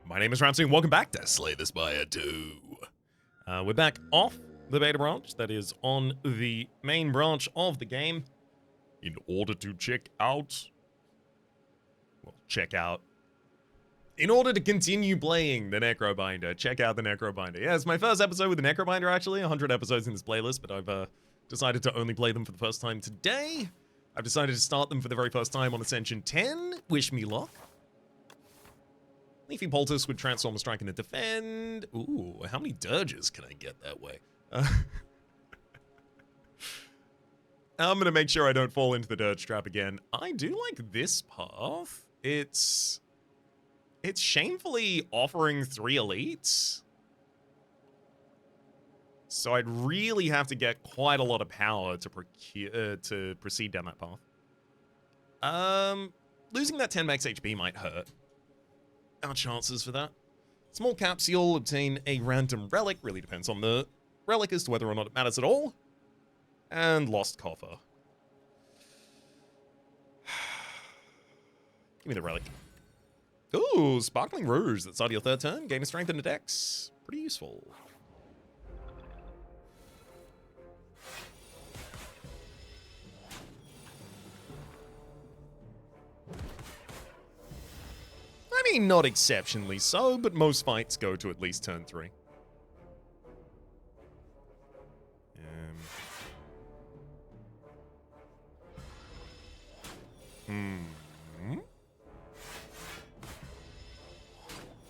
My name is Rhapsody, and welcome back to Slay the Spire 2. We're back off the beta branch that is on the main branch of the game. In order to in order to continue playing the Necrobinder, check out the Necrobinder. Yeah, it's my first episode with the Necrobinder, actually. 100 episodes in this playlist, but I've decided to only play them for the first time today. I've decided to start them for the very first time on Ascension 10. Wish me luck. Leafy Poultice would transform a strike and a defend. Ooh, how many dirges can I get that way? I'm gonna make sure I don't fall into the dirge trap again. I do like this path. It's shamefully offering 3 elites. So I'd really have to get quite a lot of power to proceed down that path. Losing that 10 max HP might hurt our chances for that. Small capsule, obtain a random relic. Really depends on the relic as to whether or not it matters at all. And lost coffer. Give me the relic. Ooh, Sparkling Rouge. That's out of your 3rd turn. Gain a strength and a dex. Pretty useful. I mean, not exceptionally so, but most fights go to at least turn 3. Yeah,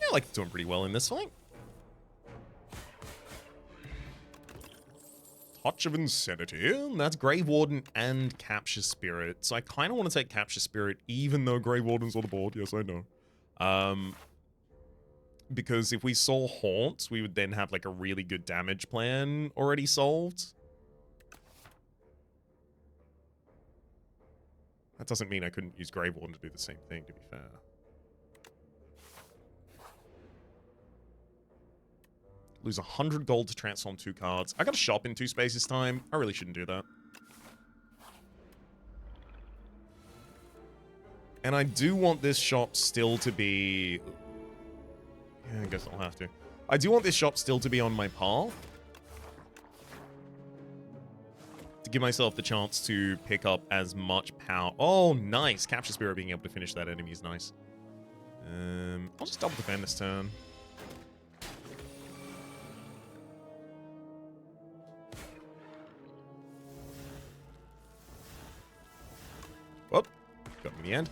I like it's doing pretty well in this fight. Touch of Insanity. That's Grave Warden and Capture Spirit. So I kind of want to take Capture Spirit, even though Grave Warden's on the board. Yes, I know. Because if we saw Haunt, we would then have like a really good damage plan already solved. That doesn't mean I couldn't use Grave Warden to do the same thing, to be fair. Lose 100 gold to transform 2 cards. I got a shop in 2 spaces time. I really shouldn't do that. And I do want this shop still to be... Yeah, I guess I'll have to. I do want this shop still to be on my path. To give myself the chance to pick up as much power. Oh, nice. Capture Spirit being able to finish that enemy is nice. I'll just double defend this turn. Whoop. Got him in the end.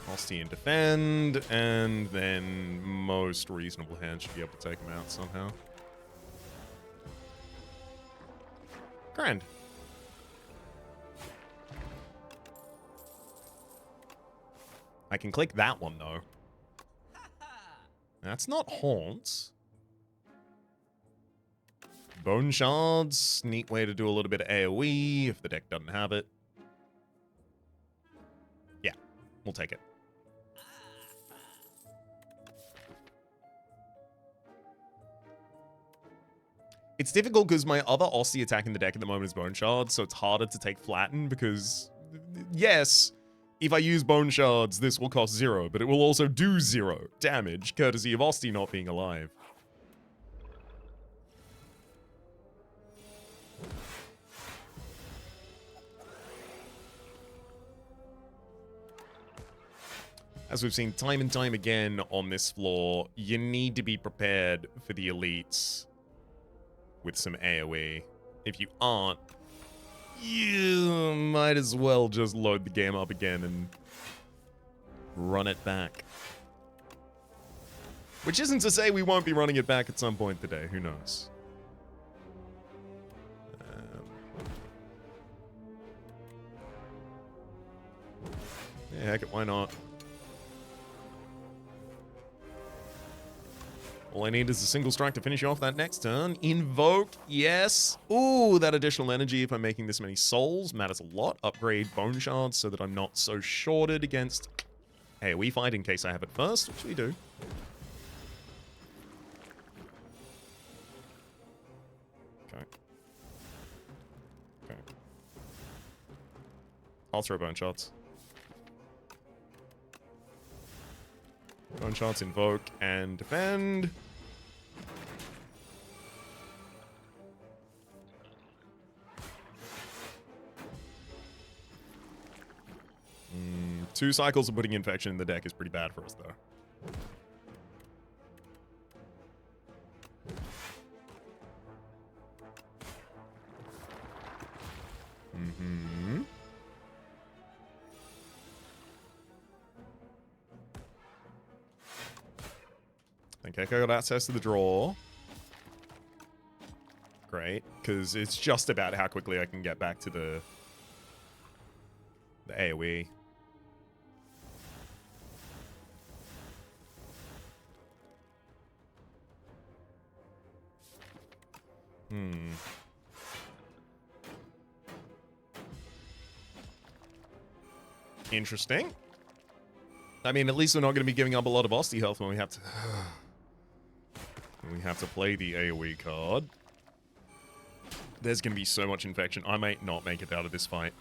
Hosty and defend, and then most reasonable hand should be able to take him out somehow. Grand. I can click that one, though. That's not Haunt. Bone Shards, neat way to do a little bit of AoE if the deck doesn't have it. Yeah, we'll take it. It's difficult because my other Aussie attack in the deck at the moment is Bone Shards, so it's harder to take Flatten because, yes, if I use Bone Shards, this will cost 0, but it will also do 0 damage, courtesy of Aussie not being alive. As we've seen time and time again on this floor, you need to be prepared for the elites with some AoE. If you aren't, you might as well just load the game up again and run it back. Which isn't to say we won't be running it back at some point today, who knows? Yeah, heck it, why not? All I need is a single strike to finish off that next turn. Invoke, yes. Ooh, that additional energy if I'm making this many souls matters a lot. Upgrade Bone Shards so that I'm not so shorted against AoE fight in case I have it first, which we do. Okay. Okay. I'll throw bone shots. Bone shots, invoke, and defend. Two cycles of putting infection in the deck is pretty bad for us, though. I think Echo got access to the draw. Great, because it's just about how quickly I can get back to the AoE. Interesting. I mean, at least we're not going to be giving up a lot of Osty health when we have to... when we have to play the AoE card. There's going to be so much infection. I might not make it out of this fight.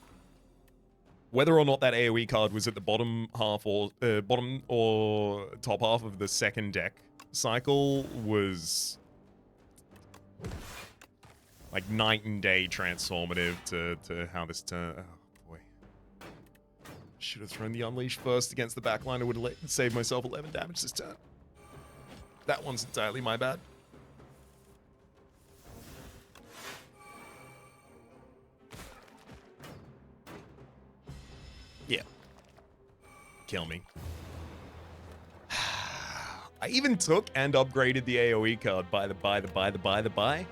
Whether or not that AoE card was at the bottom half or bottom or top half of the second deck cycle was like night and day transformative to how this turn. Oh boy, should have thrown the Unleash first against the backline. I would have saved myself 11 damage this turn. That one's entirely my bad. Yeah. Kill me. I even took and upgraded the AoE card by the by.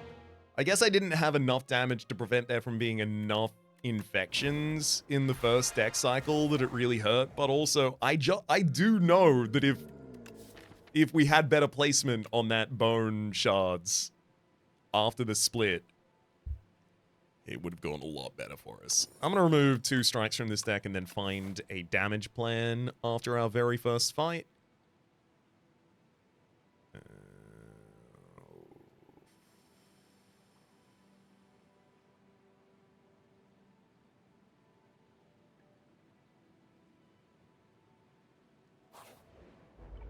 I guess I didn't have enough damage to prevent there from being enough infections in the first deck cycle that it really hurt, but also I do know that if we had better placement on that bone shards after the split, it would have gone a lot better for us. I'm going to remove 2 strikes from this deck and then find a damage plan after our very first fight.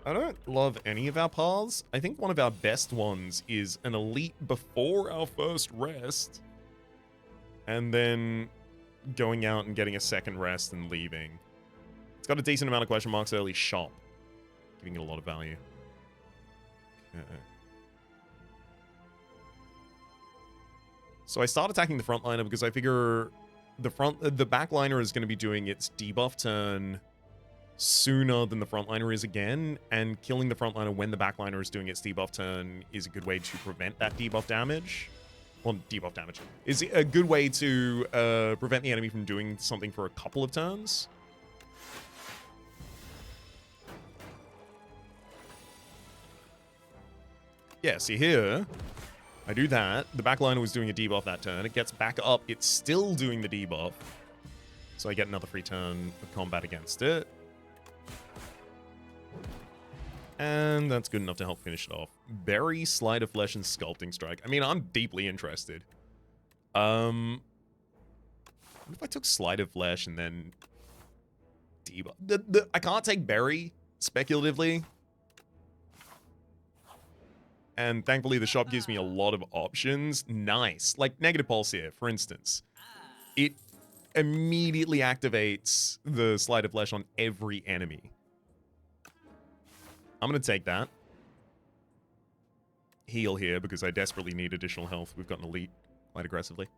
I don't love any of our paths. I think one of our best ones is an elite before our first rest, and then going out and getting a second rest and leaving. It's got a decent amount of question marks early shop, giving it a lot of value. Okay. So I start attacking the frontliner because I figure the backliner is going to be doing its debuff turn sooner than the frontliner is again, and killing the frontliner when the backliner is doing its debuff turn is a good way to prevent that debuff damage. Well, debuff damage is a good way to prevent the enemy from doing something for a couple of turns. Yeah, see here, I do that. The backliner was doing a debuff that turn. It gets back up. It's still doing the debuff. So I get another free turn of combat against it. And that's good enough to help finish it off. Bury, Sleight of Flesh, and Sculpting Strike. I mean, I'm deeply interested. What if I took Sleight of Flesh and then debuff? I can't take Bury speculatively. And thankfully, the shop gives me a lot of options. Nice. Like Negative Pulse here, for instance. It immediately activates the Sleight of Flesh on every enemy. I'm going to take that. Heal here because I desperately need additional health. We've got an elite quite aggressively.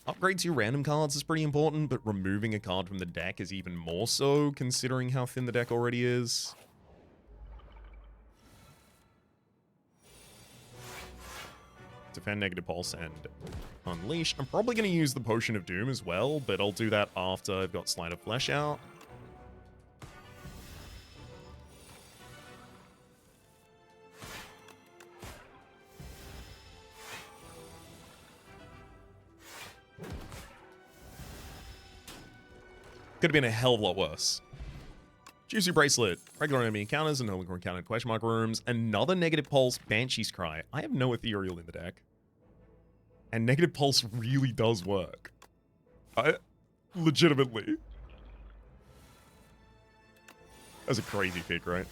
Upgrade to random cards is pretty important, but removing a card from the deck is even more so, considering how thin the deck already is. Defend, Negative Pulse, and Unleash. I'm probably going to use the Potion of Doom as well, but I'll do that after I've got Sleight of Flesh out. Could have been a hell of a lot worse. Juicy Bracelet. Regular enemy encounters and no longer encountered question mark rooms. Another Negative Pulse, Banshee's Cry. I have no Ethereal in the deck. And Negative Pulse really does work. Legitimately. That's a crazy pick, right?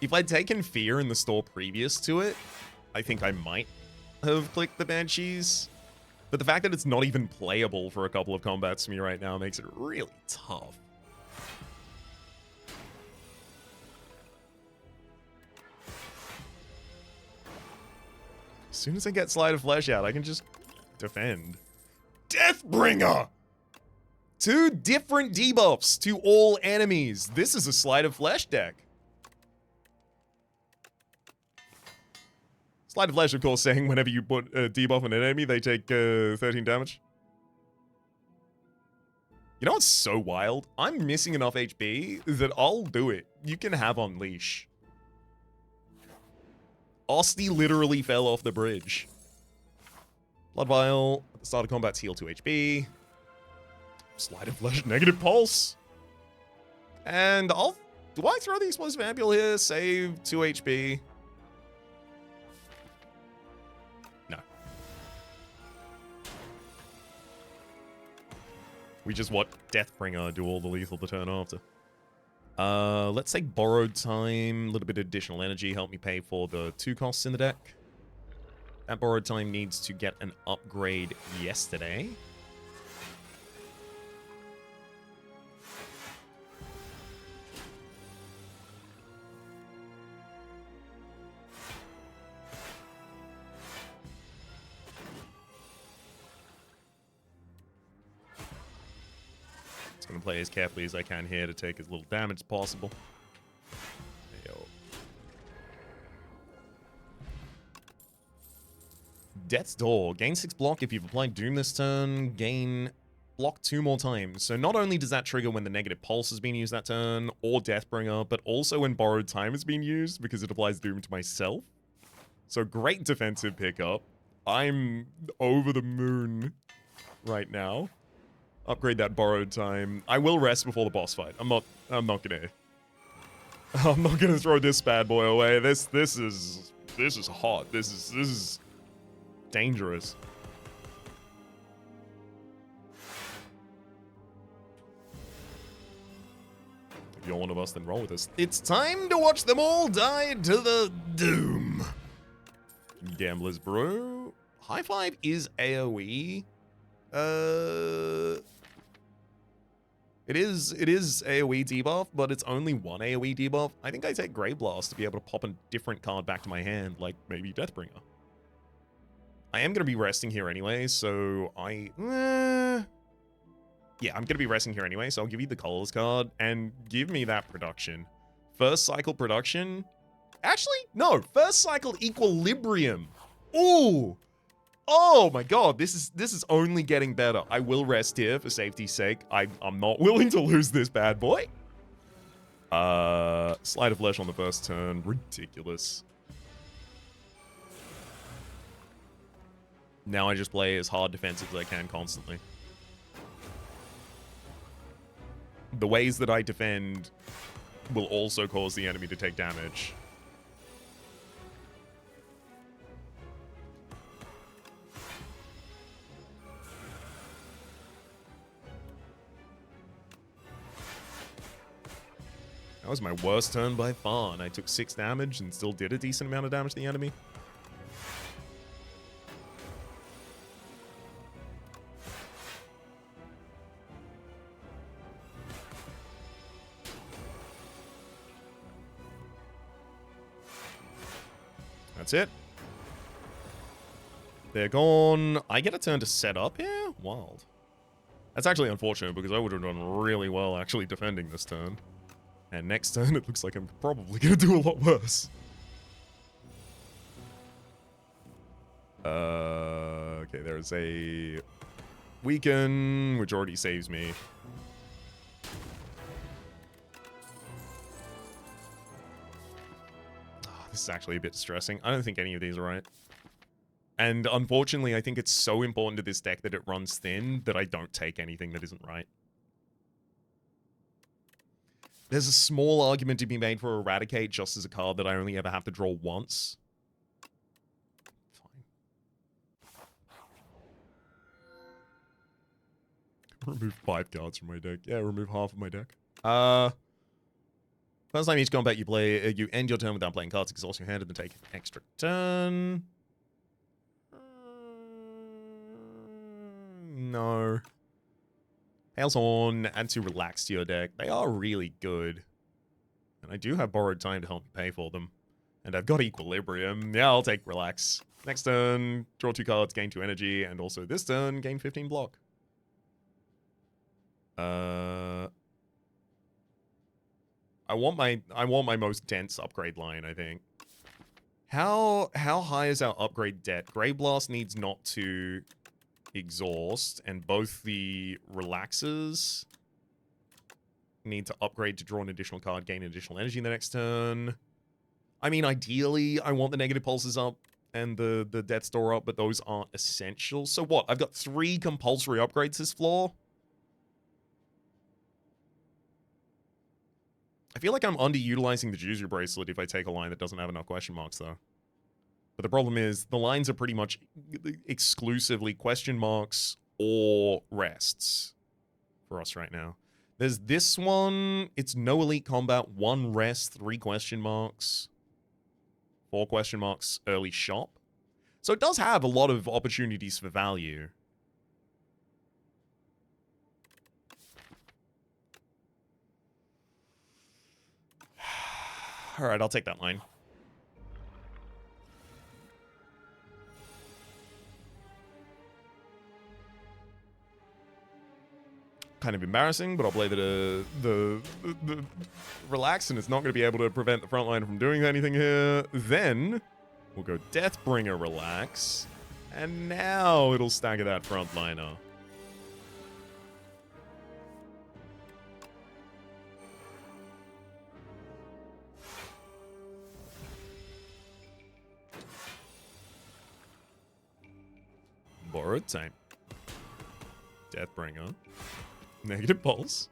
If I'd taken Fear in the store previous to it, I think I might have clicked the Banshees. But the fact that it's not even playable for a couple of combats to me right now makes it really tough. As soon as I get Sleight of Flesh out, I can just defend. Deathbringer! 2 different debuffs to all enemies. This is a Sleight of Flesh deck. Sleight of Flesh, of course, saying whenever you put a debuff on an enemy, they take 13 damage. You know what's so wild? I'm missing enough HP that I'll do it. You can have Unleash. Osti literally fell off the bridge. Blood Vial. At the start of combat, heal 2 HP. Sleight of Flesh, negative pulse. And I'll... Do I throw the Explosive Ampule here? Save 2 HP. No. We just what Deathbringer do all the lethal the turn after. Let's take Borrowed Time. A little bit of additional energy. Help me pay for the 2 costs in the deck. That Borrowed Time needs to get an upgrade yesterday. Going to play as carefully as I can here to take as little damage as possible. Death's Door. Gain 6 block if you've applied Doom this turn. Gain block 2 more times. So not only does that trigger when the negative pulse has been used that turn, or Deathbringer, but also when Borrowed Time has been used because it applies Doom to myself. So great defensive pickup. I'm over the moon right now. Upgrade that Borrowed Time. I will rest before the boss fight. I'm not gonna throw this bad boy away. This is hot. This is dangerous. If you're one of us, then roll with us. It's time to watch them all die to the doom. Gambler's Brew. High Five is AoE. It is AoE debuff, but it's only one AoE debuff. I think I take Grey Blast to be able to pop a different card back to my hand, like maybe Deathbringer. I am going to be resting here anyway, so yeah, I'm going to be resting here anyway, so I'll give you the Colorless card, and give me that production. First cycle production? Actually, no. First cycle Equilibrium. Ooh! Oh my god, this is only getting better. I will rest here for safety's sake. I'm not willing to lose this bad boy. Sleight of Flesh on the first turn. Ridiculous. Now I just play as hard defensive as I can constantly. The ways that I defend will also cause the enemy to take damage. That was my worst turn by far, and I took 6 damage and still did a decent amount of damage to the enemy. That's it. They're gone. I get a turn to set up here? Wild. That's actually unfortunate because I would have done really well actually defending this turn. And next turn, it looks like I'm probably going to do a lot worse. Okay, there's a Weaken, which already saves me. Oh, this is actually a bit distressing. I don't think any of these are right. And unfortunately, I think it's so important to this deck that it runs thin that I don't take anything that isn't right. There's a small argument to be made for Eradicate just as a card that I only ever have to draw once. Fine. Remove 5 cards from my deck. Yeah, remove half of my deck. First time each combat you play, you end your turn without playing cards, exhaust your hand, and then take an extra turn. No. Hail's Horn, add 2 Relax to your deck. They are really good. And I do have Borrowed Time to help me pay for them. And I've got Equilibrium. Yeah, I'll take Relax. Next turn, draw 2 cards, gain 2 energy, and also this turn, gain 15 block. I want my most dense upgrade line, I think. How high is our upgrade debt? Grey Blast needs not to exhaust, and both the relaxers need to upgrade to draw an additional card, gain additional energy in the next turn. I mean, ideally, I want the negative pulses up and the death store up, but those aren't essential. So what? I've got 3 compulsory upgrades this floor. I feel like I'm underutilizing the Juzu Bracelet if I take a line that doesn't have enough question marks, though. But the problem is, the lines are pretty much exclusively question marks or rests for us right now. There's this one. It's no elite combat, 1 rest, 3 question marks, 4 question marks, early shop. So it does have a lot of opportunities for value. All right, I'll take that line. Kind of embarrassing, but I'll play the Relax, and it's not going to be able to prevent the front line from doing anything here. Then we'll go Deathbringer Relax, and now it'll stagger that front liner. Borrowed Time. Deathbringer. Negative pulse.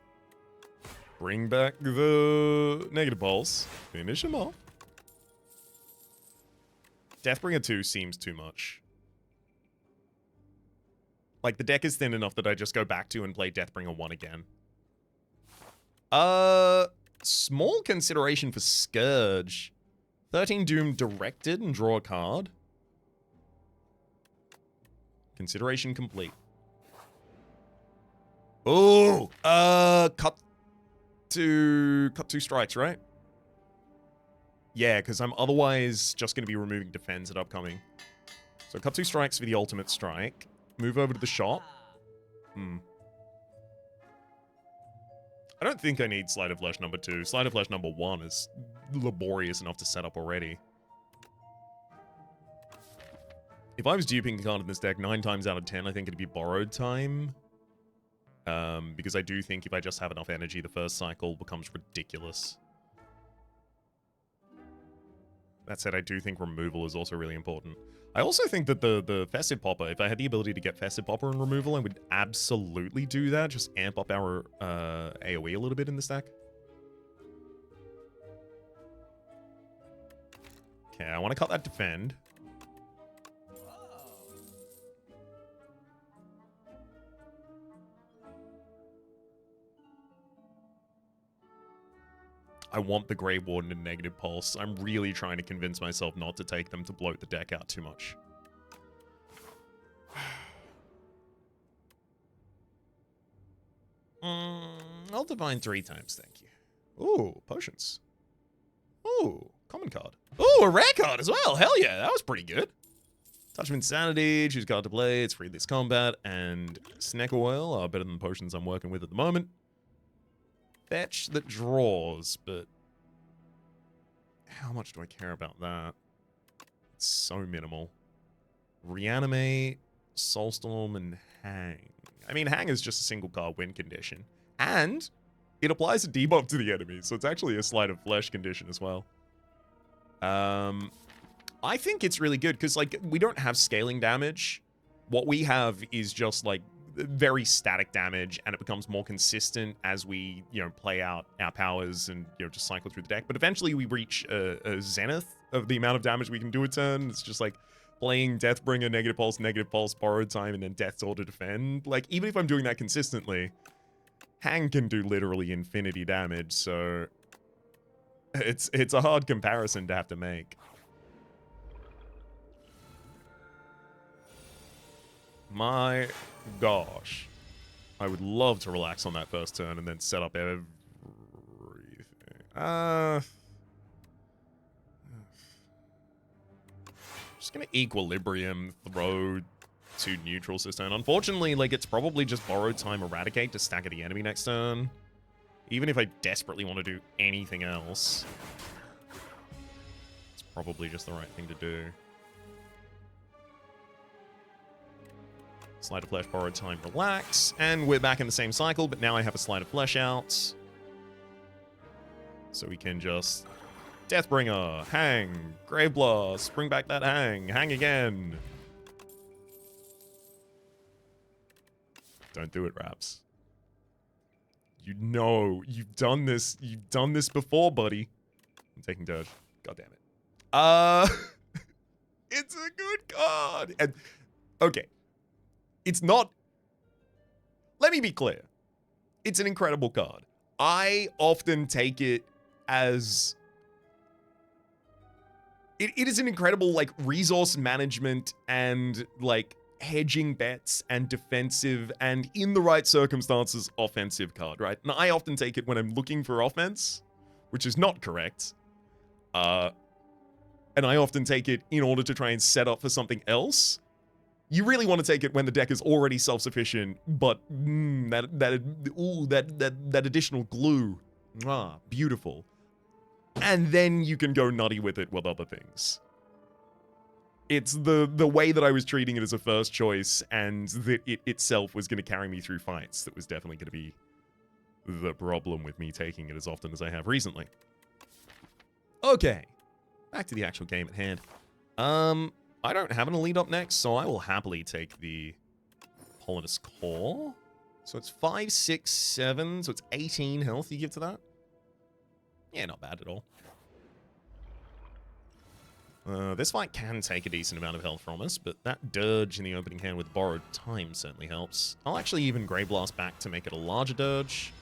Bring back the negative pulse. Finish him off. Deathbringer 2 seems too much. Like, the deck is thin enough that I just go back to and play Deathbringer 1 again. Small consideration for Scourge. 13 Doom directed and draw a card. Consideration complete. Oh, cut 2 strikes, right? Yeah, because I'm otherwise just going to be removing defense at upcoming. So cut 2 strikes for the ultimate strike. Move over to the shop. I don't think I need Sleight of Flesh number 2. Sleight of Flesh number 1 is laborious enough to set up already. If I was duping a card in this deck 9 times out of 10, I think it'd be Borrowed Time. Because I do think if I just have enough energy, the first cycle becomes ridiculous. That said, I do think removal is also really important. I also think that the Festive Popper, if I had the ability to get Festive Popper and removal, I would absolutely do that. Just amp up our AoE a little bit in this deck. Okay, I want to cut that defend. I want the Grey Warden and Negative Pulse. I'm really trying to convince myself not to take them to bloat the deck out too much. I'll divine 3 times, thank you. Ooh, potions. Ooh, common card. Ooh, a rare card as well. Hell yeah, that was pretty good. Touch of Insanity, choose card to play, it's free this combat, and Snack Oil are better than the potions I'm working with at the moment. Fetch that draws, but how much do I care about that? It's so minimal. Reanimate, Soulstorm, and Hang. I mean, Hang is just a single card win condition. And it applies a debuff to the enemy, so it's actually a Sleight of Flesh condition as well. I think it's really good, because, like, we don't have scaling damage. What we have is just, like, very static damage, and it becomes more consistent as we, you know, play out our powers and, you know, just cycle through the deck. But eventually we reach a zenith of the amount of damage we can do a turn. It's just like playing Deathbringer, negative pulse, borrowed time, and then Death's Door to defend. Like, even if I'm doing that consistently, Hang can do literally infinity damage, so it's a hard comparison to have to make. My gosh. I would love to relax on that first turn and then set up everything. Just gonna equilibrium throw to neutral this turn. Unfortunately, like, it's probably just borrowed time eradicate to stagger the enemy next turn. Even if I desperately want to do anything else, it's probably just the right thing to do. Sleight of Flesh, borrowed time, relax. And we're back in the same cycle, but now I have a Sleight of Flesh out. So we can just Deathbringer, hang, Grave Blast, bring back that hang again. Don't do it, Raps. You know, you've done this before, buddy. I'm taking Dirge. God damn it. It's a good card. And, okay. It's not... Let me be clear. It's an incredible card. I often take it as... It is an incredible, like, resource management and, like, hedging bets and defensive and, in the right circumstances, offensive card, right? And I often take it when I'm looking for offense, which is not correct. And I often take it in order to try and set up for something else. You really want to take it when the deck is already self-sufficient, but that additional glue, beautiful. And then you can go nutty with it with other things. It's the way that I was treating it as a first choice, and that it itself was going to carry me through fights that was definitely going to be the problem with me taking it as often as I have recently. Okay, back to the actual game at hand. I don't have an elite up next, so I will happily take the Polynis Core. So it's 5, 6, 7, so it's 18 health you give to that. Yeah, not bad at all. This fight can take a decent amount of health from us, but that dirge in the opening hand with borrowed time certainly helps. I'll actually even Grey Blast back to make it a larger dirge.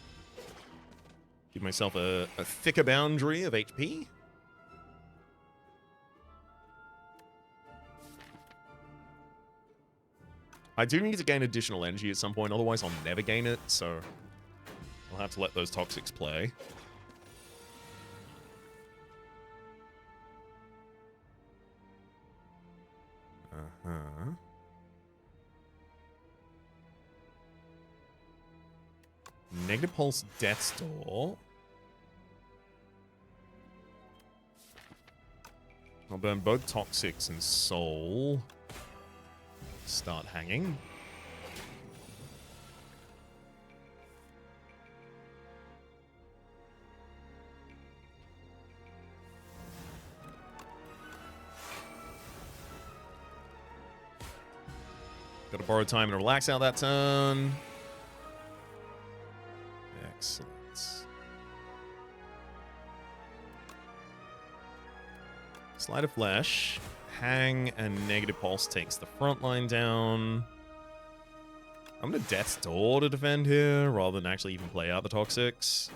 Give myself a thicker boundary of HP. I do need to gain additional energy at some point, otherwise I'll never gain it, so I'll have to let those toxics play. Negative Pulse, Death's Door. I'll burn both Toxics and Soul. Start hanging. Got to borrow time and relax out that turn. Excellent. Sleight of Flesh. Hang and Negative Pulse takes the front line down. I'm going to Death's Door to defend here rather than actually even play out the Toxics.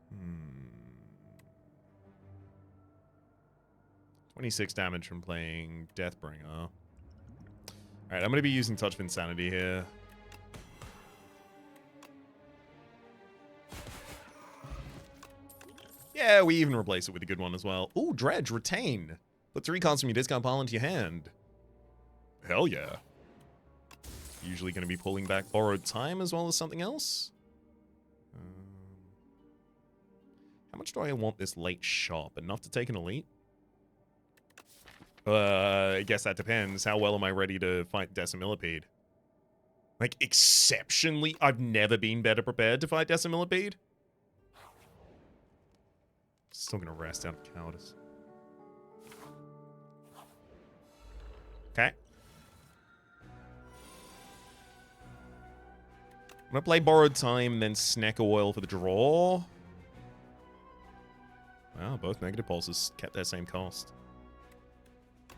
Hmm. 26 damage from playing Deathbringer. Alright, I'm going to be using Touch of Insanity here. Yeah, we even replace it with a good one as well. Ooh, Dredge, retain. Put 3 cards from your discard pile into your hand. Hell yeah. Usually going to be pulling back Borrowed Time as well as something else. How much do I want this late shop? Enough to take an elite? I guess that depends. How well am I ready to fight Decimillipede? Like, exceptionally, I've never been better prepared to fight Decimillipede. Still gonna rest out of cowardice. Okay. I'm gonna play Borrowed Time, then Snack Oil for the draw. Wow, both negative pulses kept their same cost.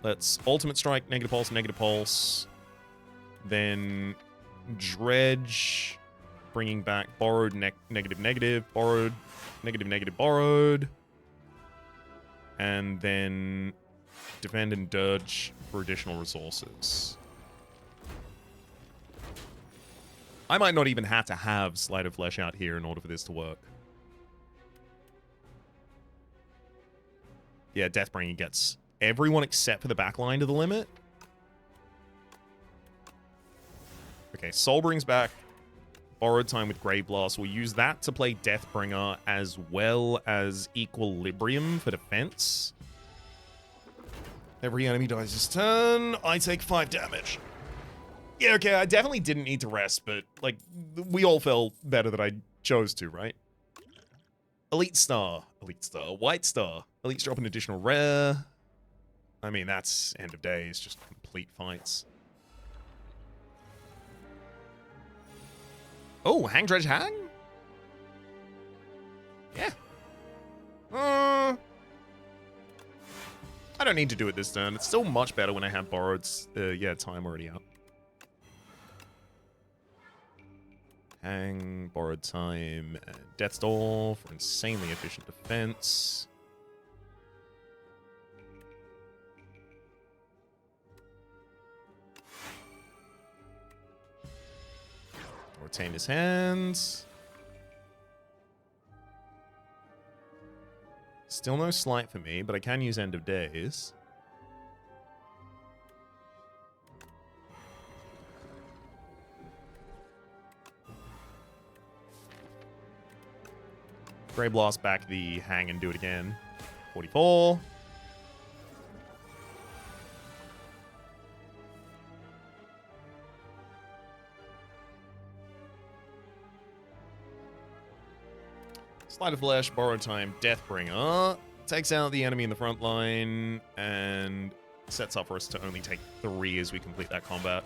Let's Ultimate Strike, negative pulse. Then Dredge, bringing back Borrowed, negative, borrowed, negative, borrowed. And then Defend and Dirge for additional resources. I might not even have to have Sleight of Flesh out here in order for this to work. Yeah, Deathbringer gets everyone except for the backline to the limit. Okay, Soul brings back Borrowed Time with Grave Blast. We'll use that to play Deathbringer as well as Equilibrium for defense. Every enemy dies this turn. I take 5 damage. Yeah, okay, I definitely didn't need to rest, but, like, we all felt better that I chose to, right? Elite Star, White Star. Elites drop an additional rare. I mean, that's end of days, just complete fights. Oh, Hang Dredge Hang? Yeah. I don't need to do it this turn. It's still much better when I have Borrowed, time already out. Hang, Borrowed Time, and Death's Door for insanely efficient defense. Retain his hands. Still no Sleight for me, but I can use End of Days. Grey Blast back the Hang and do it again. 44. Sleight of Flesh, Borrowed Time, Deathbringer. Takes out the enemy in the front line and sets up for us to only take 3 as we complete that combat.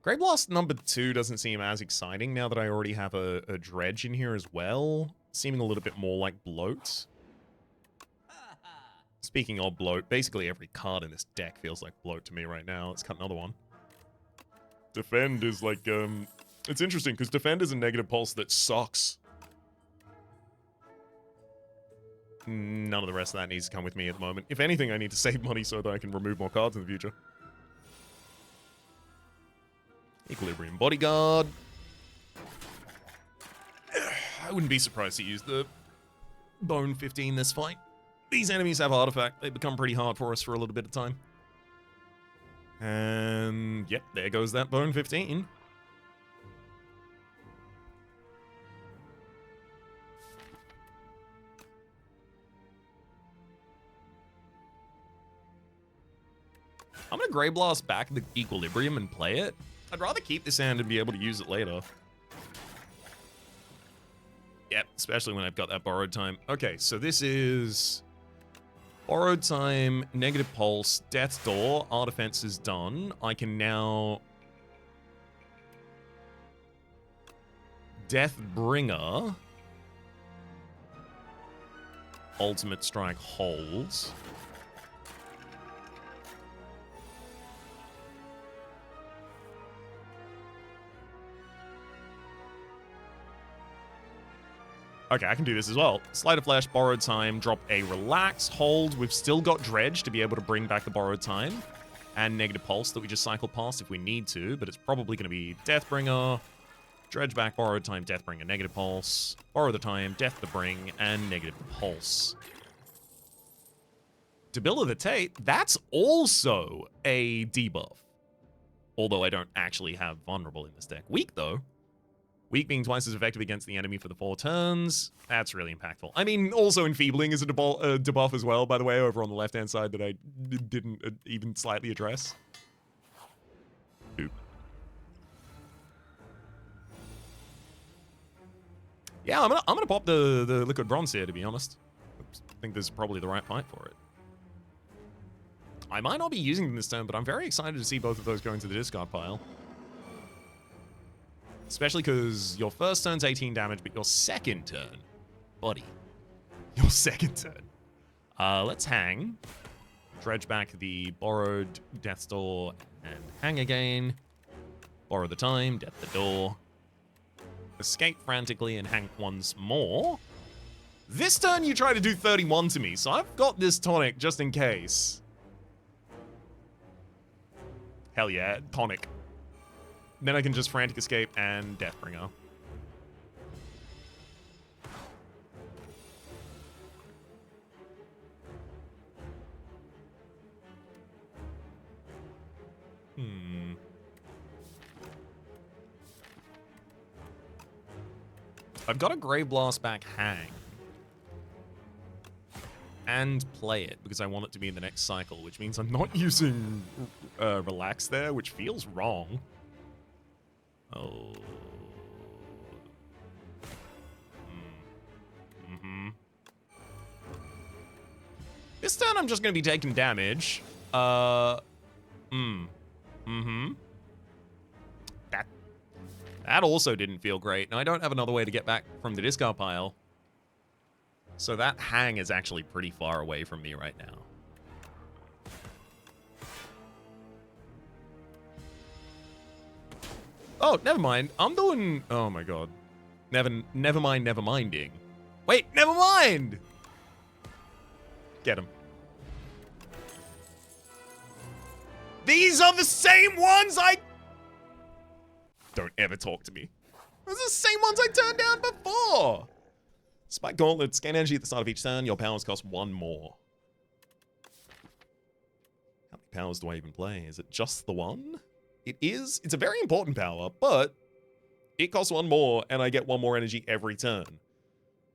Grey Blast number 2 doesn't seem as exciting now that I already have a Dredge in here as well. Seeming a little bit more like Bloat. Speaking of Bloat, basically every card in this deck feels like Bloat to me right now. Let's cut another one. Defend is like, it's interesting because Defend is a negative pulse that sucks. None of the rest of that needs to come with me at the moment. If anything, I need to save money so that I can remove more cards in the future. Equilibrium Bodyguard. I wouldn't be surprised to use the Bone 15 this fight. These enemies have Artifact. They become pretty hard for us for a little bit of time. And yep, there goes that Bone 15. I'm gonna Grey Blast back the Equilibrium and play it. I'd rather keep this hand and be able to use it later. Yep, especially when I've got that Borrowed Time. Okay, so this is Borrowed Time, Negative Pulse, Death's Door. Our defense is done. I can now Deathbringer. Ultimate Strike holds. Okay, I can do this as well. Sleight of Flesh, Borrowed Time, drop a Relax, hold. We've still got Dredge to be able to bring back the Borrowed Time. And Negative Pulse that we just cycle past if we need to, but it's probably going to be Deathbringer, Dredge back, Borrowed Time, Deathbringer, Negative Pulse, Borrow the Time, Death the Bring, and Negative Pulse. Debilitate, that's also a debuff. Although I don't actually have Vulnerable in this deck. Weak, though. Weak being twice as effective against the enemy for the 4 turns. That's really impactful. I mean, also Enfeebling is a debuff as well, by the way, over on the left-hand side that I didn't even slightly address. Oop. Yeah, I'm gonna pop the liquid bronze here, to be honest. I think this is probably the right fight for it. I might not be using them this turn, but I'm very excited to see both of those go into the discard pile. Especially because your first turn's 18 damage, but your second turn, buddy, your second turn. Let's hang. Dredge back the borrowed Death's Door and hang again. Borrow the time, Death the Door. Escape frantically and hang once more. This turn you try to do 31 to me, so I've got this tonic just in case. Hell yeah, tonic. Then I can just frantic escape and Deathbringer. I've got a Grave Blast back hang. And play it, because I want it to be in the next cycle, which means I'm not using Relax there, which feels wrong. Oh. This turn I'm just going to be taking damage. That also didn't feel great. Now, I don't have another way to get back from the discard pile. So that hang is actually pretty far away from me right now. Oh, never mind. I'm doing... Oh, my God. Never mind, never minding. Wait, never mind! Get him. These are the same ones I... Don't ever talk to me. Those are the same ones I turned down before! Spike Gauntlets, gain energy at the start of each turn. Your powers cost 1 more. How many powers do I even play? Is it just the one? It is. It's a very important power, but it costs 1 more, and I get 1 more energy every turn.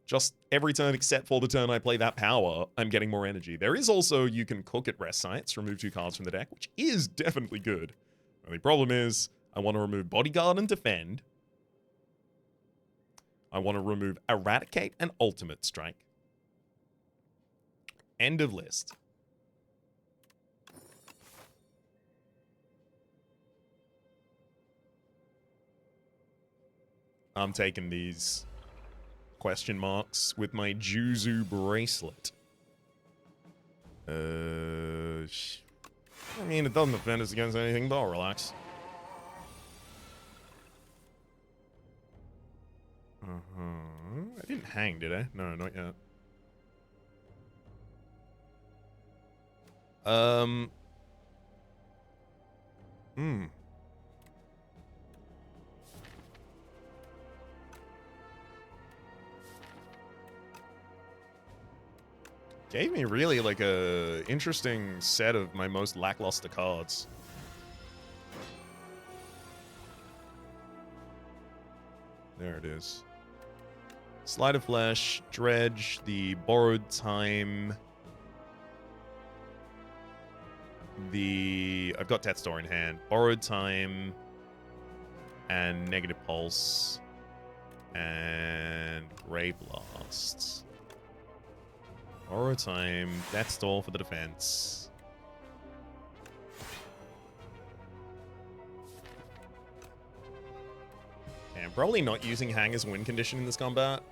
Just every turn except for the turn I play that power, I'm getting more energy. There is also, you can cook at rest sites, remove 2 cards from the deck, which is definitely good. The only problem is, I want to remove Bodyguard and Defend. I want to remove Eradicate and Ultimate Strike. End of list. I'm taking these question marks with my Juzu bracelet. I mean, it doesn't defend us against anything, but I'll relax. I didn't hang, did I? No, not yet. Gave me really like a interesting set of my most lackluster cards. There it is. Sleight of Flesh, Dredge, the Borrowed Time, I've got Death's Door in hand. Borrowed Time, and Negative Pulse, and Grave Blast. Borrowed Time, Death's Door for the defense. Okay, I'm probably not using Hang as a win condition in this combat.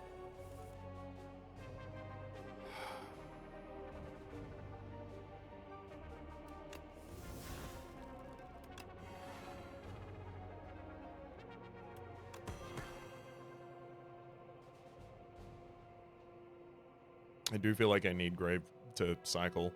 I do feel like I need Grave to cycle.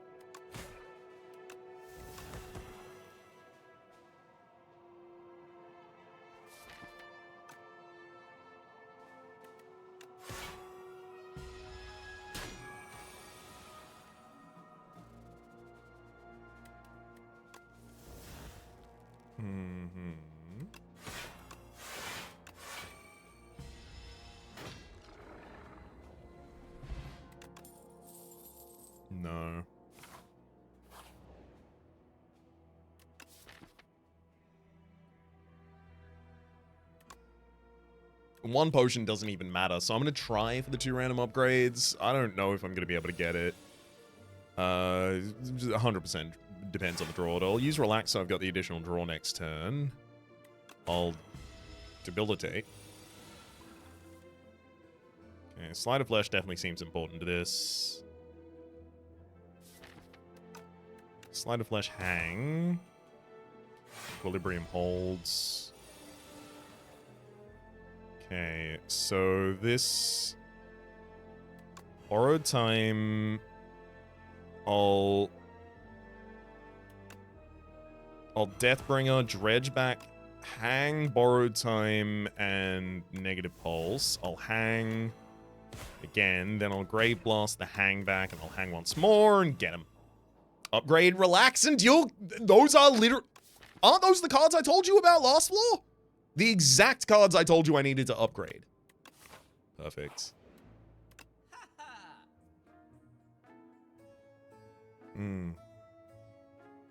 No. 1 potion doesn't even matter, so I'm going to try for the 2 random upgrades. I don't know if I'm going to be able to get it. 100% depends on the draw. I'll use Relax, so I've got the additional draw next turn. I'll debilitate. Okay, Sleight of Flesh definitely seems important to this. Sleight of Flesh, hang. Equilibrium holds. Okay, so this... Borrowed Time... I'll Deathbringer, Dredge back, hang, Borrowed Time, and Negative Pulse. I'll hang again, then I'll Grave Blast the hang back, and I'll hang once more and get him. Upgrade, Relax, and Duel. Those are literally... Aren't those the cards I told you about last floor? The exact cards I told you I needed to upgrade. Perfect.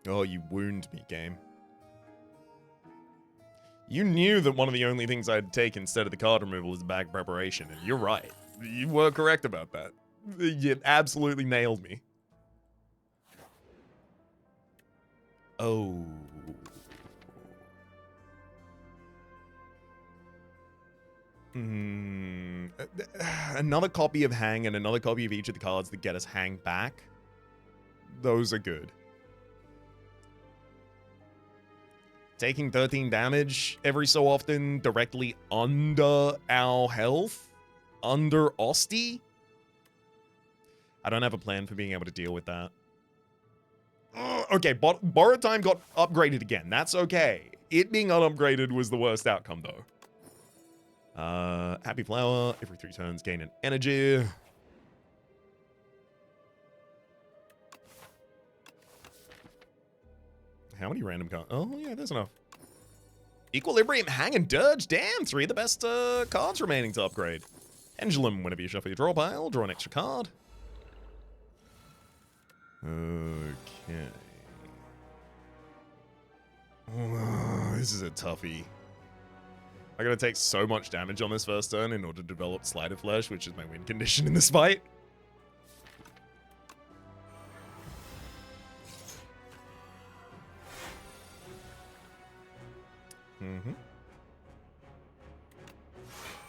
Oh, you wound me, game. You knew that one of the only things I'd take instead of the card removal is bag preparation, and you're right. You were correct about that. You absolutely nailed me. Oh. Another copy of Hang and another copy of each of the cards that get us Hang back. Those are good. Taking 13 damage every so often directly under our health? Under Osty? I don't have a plan for being able to deal with that. Okay, Borrowed Time got upgraded again. That's okay. It being unupgraded was the worst outcome, though. Happy Flower. Every 3 turns, gain an energy. How many random cards? Oh, yeah, there's enough. Equilibrium, Hang, and Dirge. Damn, 3 of the best cards remaining to upgrade. Pendulum, whenever you shuffle your draw pile, draw an extra card. Okay. Oh, this is a toughie. I gotta take so much damage on this first turn in order to develop Sleight of Flesh, which is my win condition in this fight.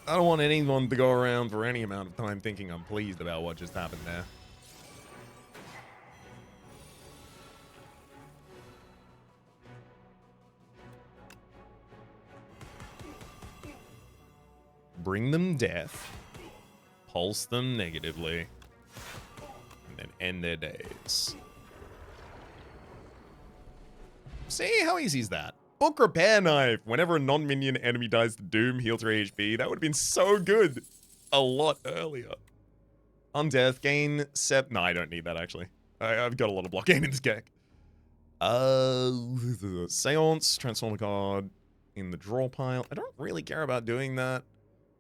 I don't want anyone to go around for any amount of time thinking I'm pleased about what just happened there. Bring them death, pulse them negatively, and then end their days. See, how easy is that? Book Repair Knife. Whenever a non-minion enemy dies to Doom, heal 3 HP. That would have been so good a lot earlier. Undeath, gain No, I don't need that, actually. I've got a lot of blockade in this deck. Seance, transform a card in the draw pile. I don't really care about doing that.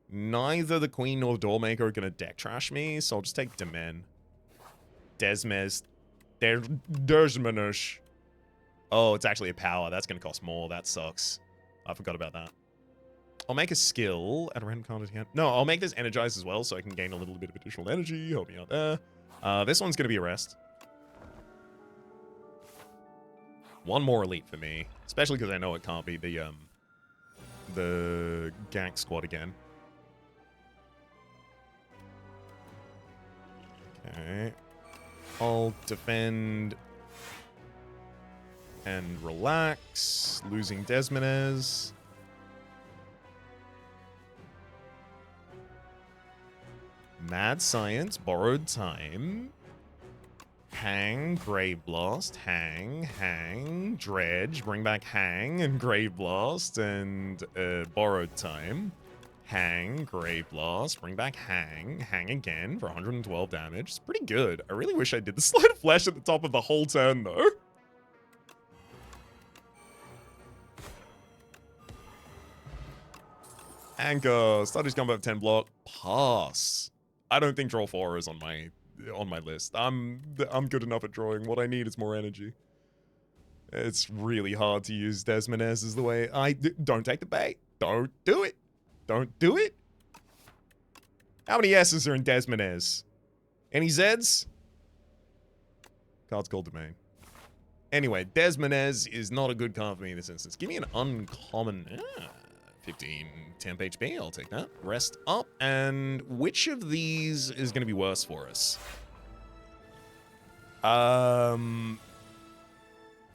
Neither the Queen nor the Doormaker are going to deck trash me, so I'll just take Demen. Desmes. Desmenush. Oh, it's actually a power. That's going to cost more. That sucks. I forgot about that. I'll make a skill at a random card at hand. No, I'll make this energized as well so I can gain a little bit of additional energy. Help me out there. This one's going to be a rest. 1 more elite for me. Especially because I know it can't be the gank squad again. Okay. I'll defend and relax, losing Desmenes. Mad Science, Borrowed Time. Hang, Grave Blast, hang, Dredge, bring back Hang and Grave Blast and Borrowed Time. Hang, Grave Blast, bring back hang again for 112 damage. It's pretty good. I really wish I did the Sleight of Flesh at the top of the whole turn, though. Anchor, Studies Combat 10 block, pass. I don't think draw 4 is on my list. I'm good enough at drawing. What I need is more energy. It's really hard to use Desmenes as the way. Don't take the bait. Don't do it. Don't do it. How many S's are in Desmonez? Any Zs? Card's called Domain. Anyway, Desmonez is not a good card for me in this instance. Give me an uncommon... 15 temp HP, I'll take that. Rest up, and which of these is going to be worse for us? Damn,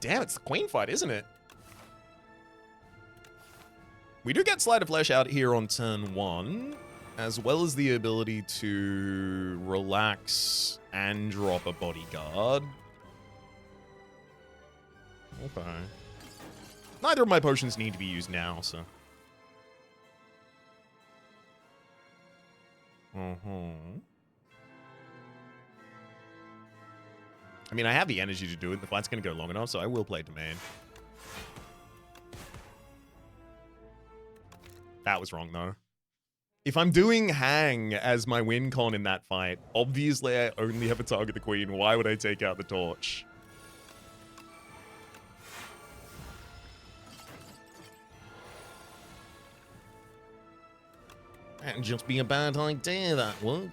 it's the Queen fight, isn't it? We do get Sleight of Flesh out here on turn 1, as well as the ability to relax and drop a bodyguard. Okay. Neither of my potions need to be used now, so... I mean, I have the energy to do it. The fight's going to go long enough, so I will play Domain. That was wrong, though. If I'm doing Hang as my win con in that fight, obviously I only have to target the Queen. Why would I take out the Torch? That'd just be a bad idea, that would.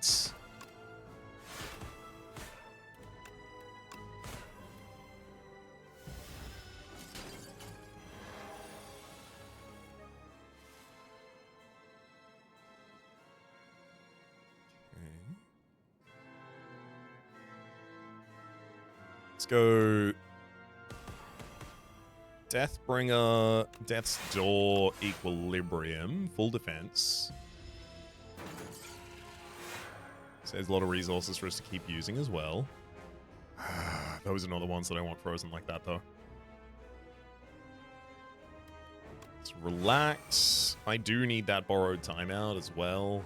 Let's go Deathbringer, Death's Door, Equilibrium, full defense. Saves a lot of resources for us to keep using as well. Those are not the ones that I want frozen like that, though. Let's relax. I do need that borrowed timeout as well.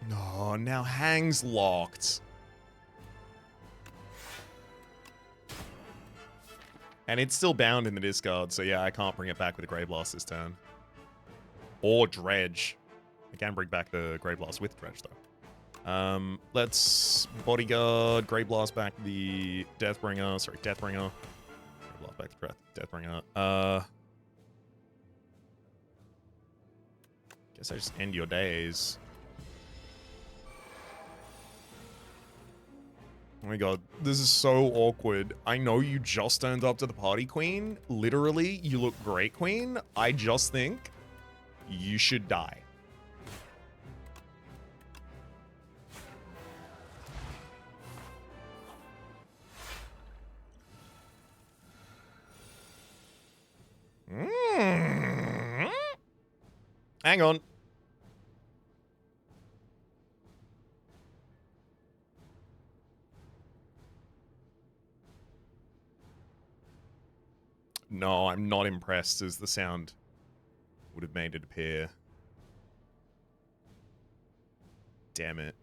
No, now Hang's locked. And it's still bound in the discard, so yeah, I can't bring it back with a Grave Blast this turn. Or Dredge. I can bring back the Grave Blast with Dredge, though. Let's Bodyguard, Grave Blast back the Deathbringer. Sorry, Deathbringer. Grave Blast back the Deathbringer. Guess I just end your days. Oh my god, this is so awkward. I know you just turned up to the party, Queen. Literally, you look great, Queen. I just think you should die. Hang on. No, I'm not impressed as the sound would have made it appear. Damn it.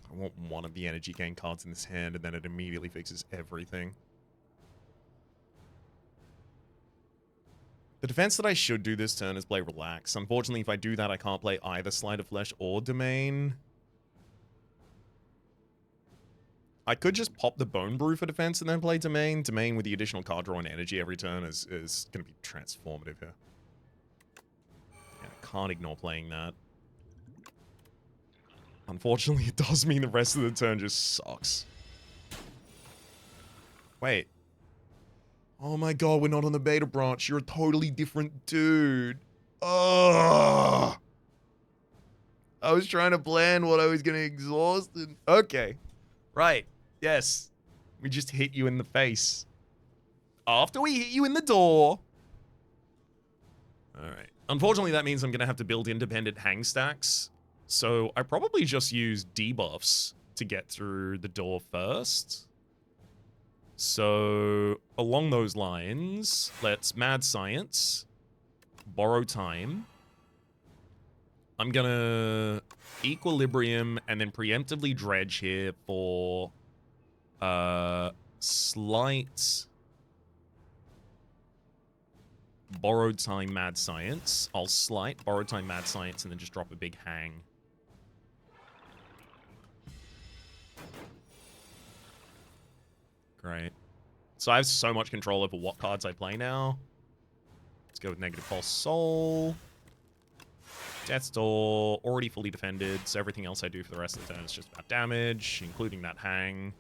I want one of the energy gain cards in this hand, and then it immediately fixes everything. The defense that I should do this turn is play Relax. Unfortunately, if I do that, I can't play either Sleight of Flesh or Domain. I could just pop the Bone Brew for defense and then play Domain. Domain with the additional card draw and energy every turn is going to be transformative here. And I can't ignore playing that. Unfortunately, it does mean the rest of the turn just sucks. Wait. Oh my god, we're not on the beta branch. You're a totally different dude. Ugh. I was trying to plan what I was going to exhaust and... Okay. Right. Yes. We just hit you in the face. After we hit you in the door. Alright. Unfortunately, that means I'm going to have to build independent hang stacks. So I probably just use debuffs to get through the door first. So, along those lines, let's Mad Science, borrow time. I'm gonna Equilibrium and then preemptively Dredge here for Sleight, borrowed time, Mad Science. I'll Sleight, borrowed time, Mad Science, and then just drop a big hang. Great. So I have so much control over what cards I play now. Let's go with Negative Pulse Soul. Death's Door, already fully defended, so everything else I do for the rest of the turn is just about damage, including that hang.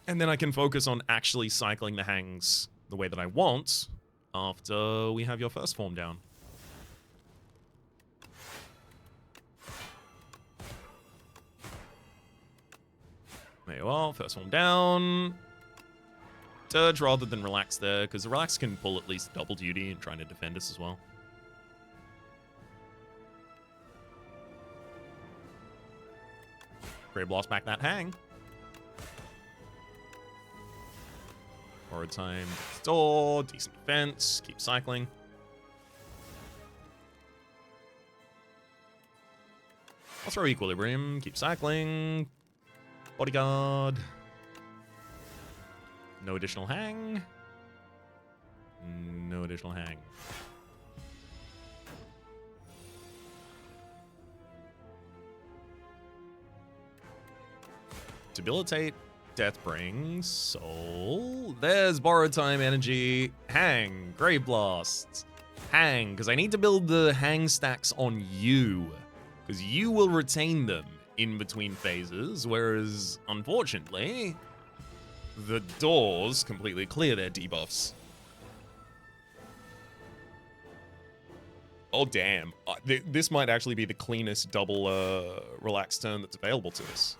And then I can focus on actually cycling the hangs the way that I want after we have your first form down. There you are, first form down. Dirge rather than Relax there, because the Relax can pull at least double duty and trying to defend us as well. Grave Blast back that hang. Borrowed time, store, decent defense, keep cycling. I'll throw Equilibrium, keep cycling. Bodyguard. No additional hang. No additional hang. Debilitate. Death brings soul. There's borrowed time energy. Hang. Grave Blast. Hang. Because I need to build the hang stacks on you. Because you will retain them in between phases. Whereas, unfortunately, the doors completely clear their debuffs. Oh, damn. This might actually be the cleanest double relax turn that's available to us.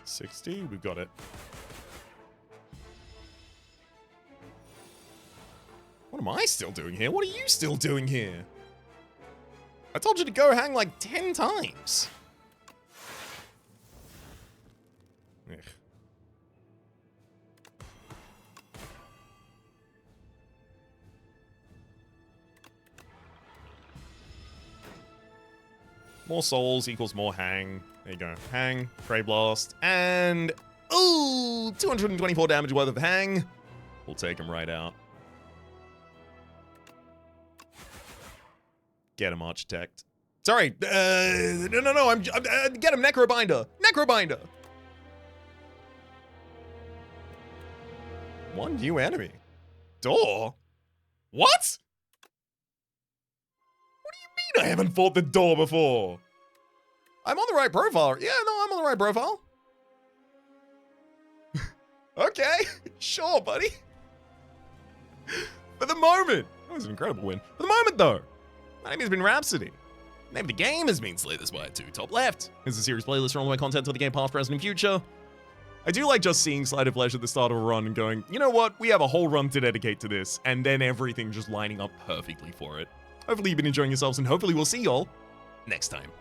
$60, we've got it. What am I still doing here? What are you still doing here? I told you to go hang like 10 times. Ugh. More souls equals more hang. There you go. Hang, Grave Blast, and... ooh! 224 damage worth of hang. We'll take him right out. Get him, Architect. Sorry, no, I'm get him, Necrobinder! Necrobinder! One new enemy. Door? What? What do you mean I haven't fought the door before? I'm on the right profile. Yeah, no, I'm on the right profile. Okay, sure, buddy. For the moment. That was an incredible win. For the moment, though. My name has been Rhapsody. The name of the game has been Slay the Spire 2. Top left is a series playlist for all of my content for the game past, present, and future. I do like just seeing Sleight of Flesh at the start of a run and going, you know what? We have a whole run to dedicate to this. And then everything just lining up perfectly for it. Hopefully you've been enjoying yourselves, and hopefully we'll see y'all next time.